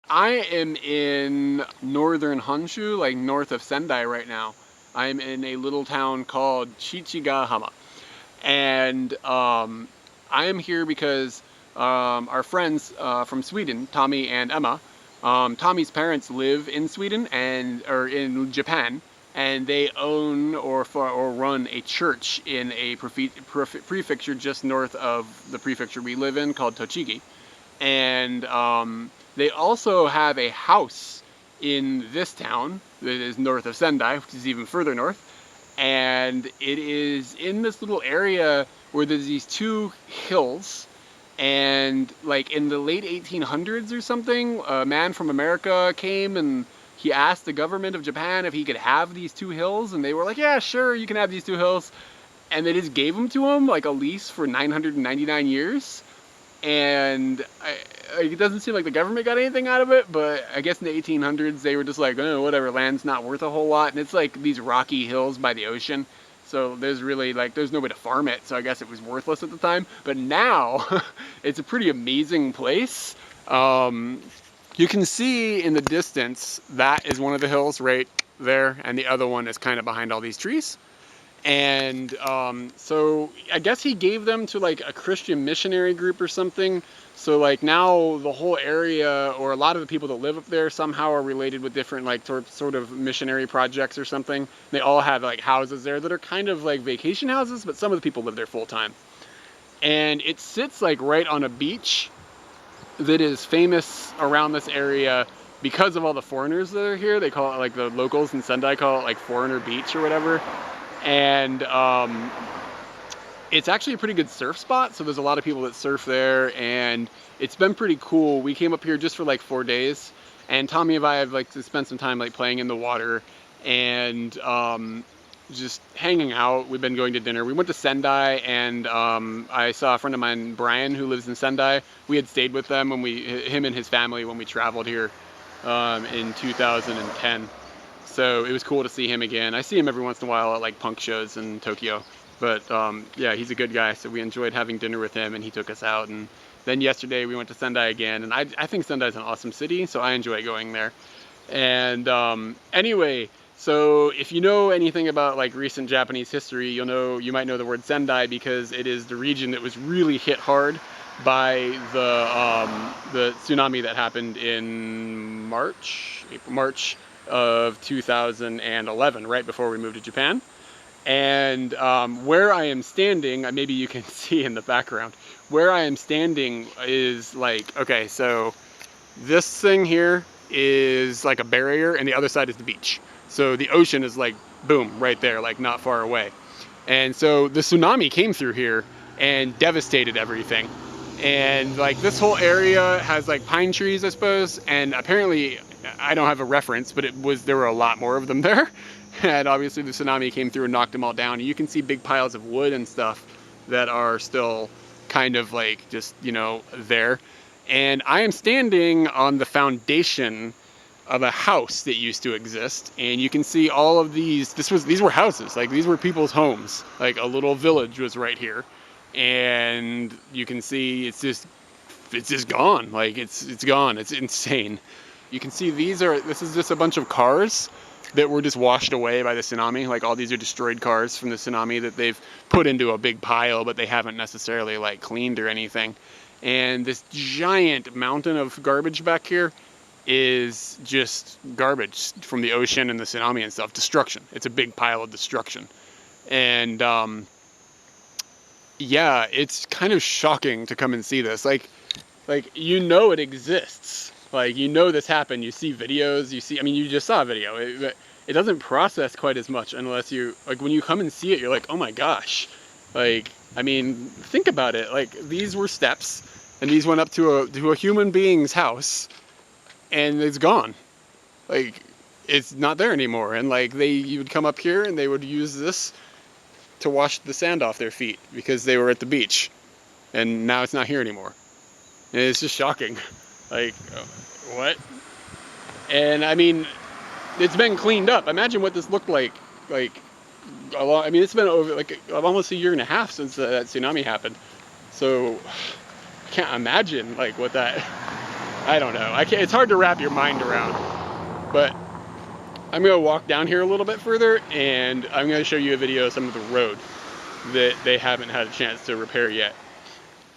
I am in northern Honshu, like north of Sendai right now. I'm in a little town called Shichigahama. And I am here because our friends from Sweden, Tommy and Emma, Tommy's parents live in Sweden or in Japan, and they own or run a church in a prefecture just north of the prefecture we live in called Tochigi. And they also have a house in this town that is north of Sendai, which is even further north. And it is in this little area where there's these two hills. And like in the late 1800s or something, a man from America came and he asked the government of Japan if he could have these two hills. And they were like, yeah, sure, you can have these two hills. And they just gave them to him, like a lease for 999 years. And it doesn't seem like the government got anything out of it, but I guess in the 1800s they were just like, oh, whatever, land's not worth a whole lot. And it's like these rocky hills by the ocean, so there's really like there's no way to farm it, so I guess it was worthless at the time. But now it's a pretty amazing place. You can see in the distance that is one of the hills right there, and the other one is kind of behind all these trees. And so I guess he gave them to like a Christian missionary group or something. So like now the whole area, or a lot of the people that live up there somehow are related with different like sort of missionary projects or something. They all have like houses there that are kind of like vacation houses, but some of the people live there full time. And it sits like right on a beach that is famous around this area because of all the foreigners that are here. They call it, like the locals in Sendai call it like Foreigner Beach or whatever. And it's actually a pretty good surf spot, so there's a lot of people that surf there, and it's been pretty cool. We came up here just for like 4 days, and Tommy and I have like to spend some time like playing in the water and just hanging out. We've been going to dinner. We went to Sendai, and I saw a friend of mine, Brian, who lives in Sendai. We had stayed with them him and his family when we traveled here in 2010. So it was cool to see him again. I see him every once in a while at like punk shows in Tokyo. But yeah, he's a good guy, so we enjoyed having dinner with him, and he took us out. And then yesterday we went to Sendai again, and I think Sendai is an awesome city, so I enjoy going there. And anyway, so if you know anything about like recent Japanese history, you might know the word Sendai because it is the region that was really hit hard by the tsunami that happened in March of 2011, right before we moved to Japan. And where I am standing, maybe you can see in the background, where I am standing is like, okay, so this thing here is like a barrier and the other side is the beach. So the ocean is like, boom, right there, like not far away. And so the tsunami came through here and devastated everything. And like this whole area has like pine trees, I suppose, and apparently I don't have a reference, but there were a lot more of them there. And obviously the tsunami came through and knocked them all down. And you can see big piles of wood and stuff that are still kind of like just, there. And I am standing on the foundation of a house that used to exist. And you can see all of these were houses, like these were people's homes. Like a little village was right here. And you can see it's just gone. Like it's gone. It's insane. You can see this is just a bunch of cars that were just washed away by the tsunami. Like all these are destroyed cars from the tsunami that they've put into a big pile, but they haven't necessarily like cleaned or anything. And this giant mountain of garbage back here is just garbage from the ocean and the tsunami and stuff. Destruction. It's a big pile of destruction. And yeah, it's kind of shocking to come and see this. Like it exists. Like, this happened. You see videos, you just saw a video. It doesn't process quite as much unless when you come and see it, you're like, oh my gosh. Like, think about it. Like, these were steps, and these went up to a human being's house, and it's gone. Like, it's not there anymore. And like, you would come up here, and they would use this to wash the sand off their feet because they were at the beach, and now it's not here anymore. And it's just shocking. Like, what? And it's been cleaned up. Imagine what this looked like. It's been over almost a year and a half since that tsunami happened. So I can't imagine like what that I don't know. It's hard to wrap your mind around. But I'm gonna walk down here a little bit further, and I'm gonna show you a video of some of the road that they haven't had a chance to repair yet.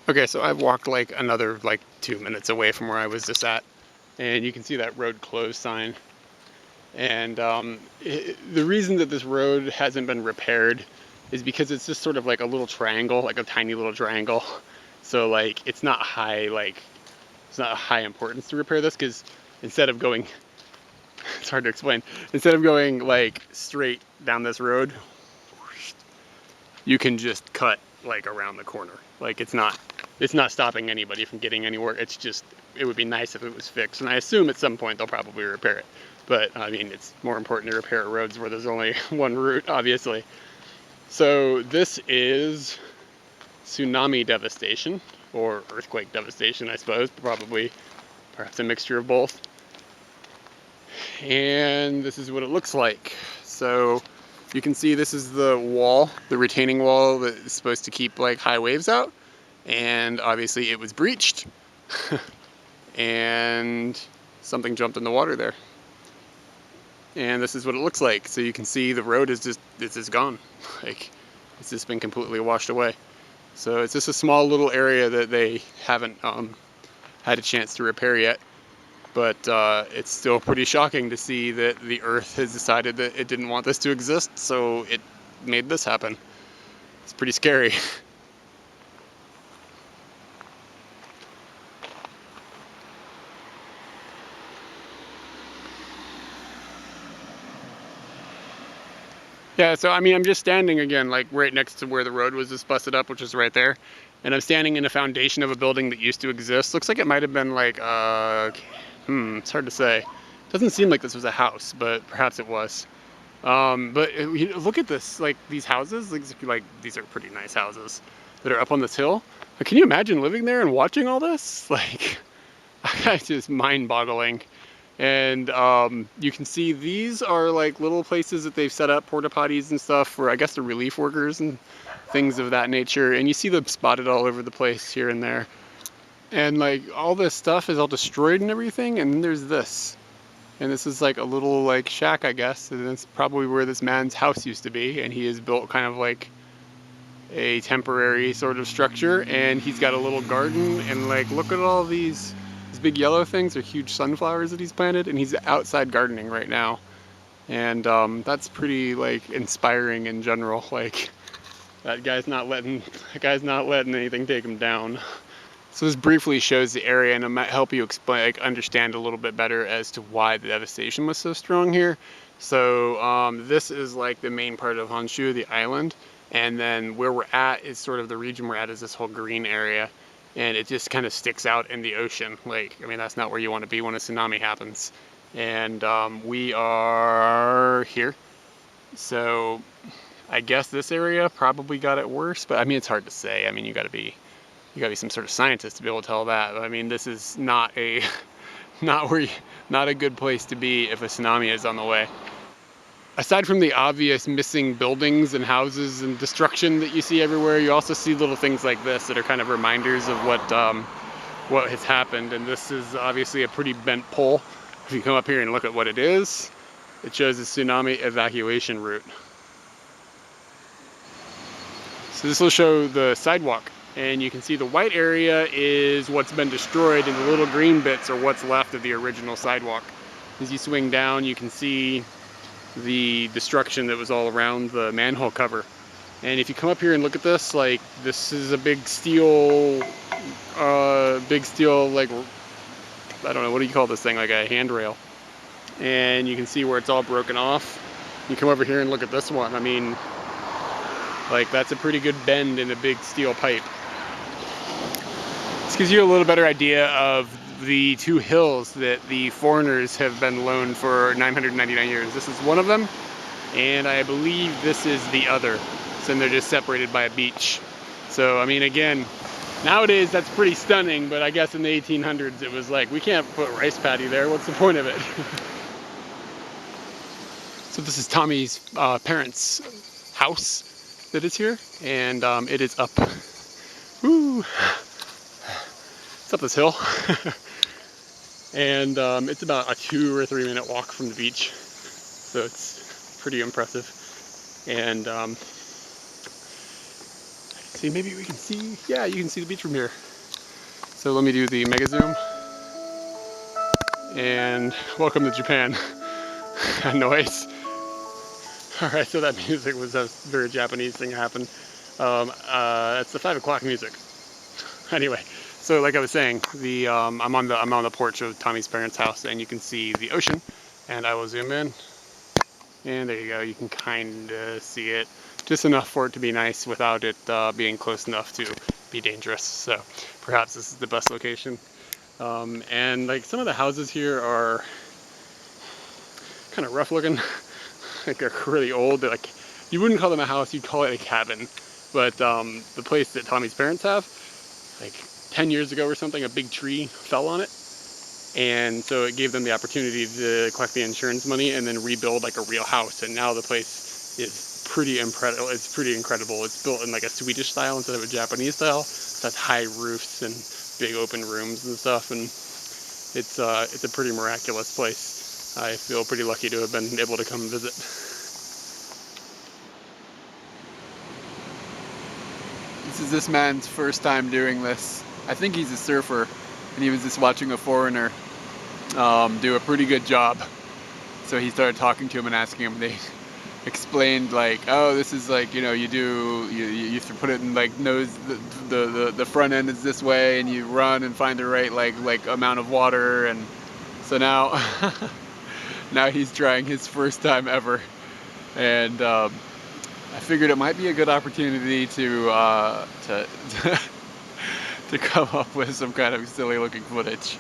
Okay, so I've walked like another 2 minutes away from where I was just at, and you can see that road closed sign. And the reason that this road hasn't been repaired is because it's just sort of like a little triangle, like a tiny little triangle. So like it's not high, it's not a high importance to repair this, because instead of going, it's hard to explain, instead of going like straight down this road, you can just cut like around the corner. Like it's not stopping anybody from getting anywhere. It's just, it would be nice if it was fixed, and I assume at some point they'll probably repair it. But I mean, it's more important to repair roads where there's only one route, obviously. So this is tsunami devastation, or earthquake devastation, I suppose, perhaps a mixture of both. And this is what it looks like. So you can see this is the wall, the retaining wall that is supposed to keep like high waves out. And obviously it was breached. And something jumped in the water there. And this is what it looks like. So you can see the road is just gone. Like, it's just been completely washed away. So it's just a small little area that they haven't had a chance to repair yet. But it's still pretty shocking to see that the earth has decided that it didn't want this to exist, so it made this happen. It's pretty scary. Yeah, so I mean, I'm just standing again, like right next to where the road was just busted up, which is right there. And I'm standing in a foundation of a building that used to exist. Looks like it might have been like, it's hard to say. Doesn't seem like this was a house, but perhaps it was. But look at this, like these houses, like these are pretty nice houses that are up on this hill. Like, can you imagine living there and watching all this? Like, it's just mind-boggling. And you can see these are like little places that they've set up, porta potties and stuff for, I guess, the relief workers and things of that nature. And you see them spotted all over the place here and there. And like all this stuff is all destroyed and everything. And then there's this. And this is like a little like shack, I guess. And it's probably where this man's house used to be. And he has built kind of like a temporary sort of structure. And he's got a little garden. And like, look at all these big yellow things are huge sunflowers that he's planted, and he's outside gardening right now. And that's pretty like inspiring in general. Like, that guy's not letting anything take him down. So this briefly shows the area, and it might help you explain, like, understand a little bit better as to why the devastation was so strong here. So this is like the main part of Honshu, the island, and then where we're at is sort of the region we're at is this whole green area. And it just kind of sticks out in the ocean. Like, I mean, that's not where you want to be when a tsunami happens. And we are here. So I guess this area probably got it worse, but I mean, it's hard to say. I mean, you gotta be some sort of scientist to be able to tell that. I mean, this is not a good place to be if a tsunami is on the way. Aside from the obvious missing buildings and houses and destruction that you see everywhere, you also see little things like this that are kind of reminders of what has happened. And this is obviously a pretty bent pole. If you come up here and look at what it is, it shows a tsunami evacuation route. So this will show the sidewalk, and you can see the white area is what's been destroyed, and the little green bits are what's left of the original sidewalk. As you swing down, you can see the destruction that was all around the manhole cover. And if you come up here and look at this, like, this is a big steel, like, I don't know, what do you call this thing, like a handrail. And you can see where it's all broken off. You come over here and look at this one. I mean, like, that's a pretty good bend in a big steel pipe. This gives you a little better idea of the two hills that the foreigners have been loaned for 999 years. This is one of them, and I believe this is the other. So they're just separated by a beach. So, I mean, again, nowadays that's pretty stunning, but I guess in the 1800s it was like, we can't put rice paddy there, what's the point of it? So this is Tommy's parents' house that is here, and it is up. Woo! It's up this hill. And it's about a 2 or 3 minute walk from the beach, so it's pretty impressive. And see, maybe we can see, yeah, you can see the beach from here. So let me do the mega zoom. And welcome to Japan. Noise. Alright, so that music was a very Japanese thing happened. That's the 5 o'clock music. Anyway, so like I was saying, I'm on the porch of Tommy's parents' house, and you can see the ocean. And I will zoom in, and there you go. You can kind of see it, just enough for it to be nice without it being close enough to be dangerous. So perhaps this is the best location. And like some of the houses here are kind of rough looking. Like they're really old. They're like, you wouldn't call them a house, you'd call it a cabin. But the place that Tommy's parents have, like 10 years ago or something, a big tree fell on it. And so it gave them the opportunity to collect the insurance money and then rebuild like a real house. And now the place is pretty incredible. It's pretty incredible. It's built in like a Swedish style instead of a Japanese style. It has high roofs and big open rooms and stuff. And it's a pretty miraculous place. I feel pretty lucky to have been able to come visit. This is this man's first time doing this. I think he's a surfer, and he was just watching a foreigner do a pretty good job. So he started talking to him and asking him. They explained like, oh, this is like, you know, you have to put it in like the front end is this way, and you run and find the right like amount of water. And so now now he's trying his first time ever, and I figured it might be a good opportunity to come up with some kind of silly looking footage.